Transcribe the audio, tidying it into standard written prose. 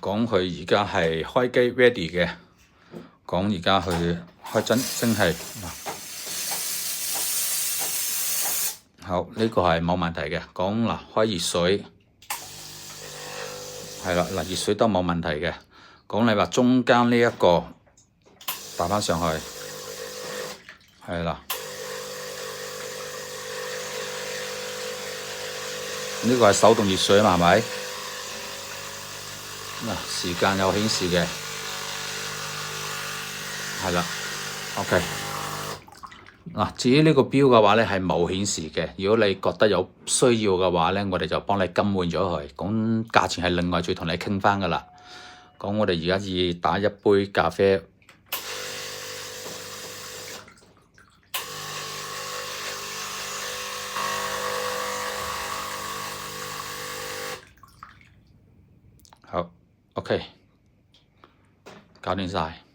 講佢而家係開機 ready 嘅，講而家去開蒸氣。好，呢個係冇問題嘅。講嗱，開熱水係啦，嗱熱水都冇問題嘅。講你話中間呢一個打返上去，係啦，呢個係手動熱水嘛，係咪？嗱，時間有顯示嘅，係啦 ，OK。嗱，至於呢個錶嘅話咧係冇顯示嘅。如果你覺得有需要嘅話咧，我哋就幫你更換咗佢。咁價錢係另外再同你傾翻噶啦。講我哋而家要打一杯咖啡。好 ，OK，搞掂晒。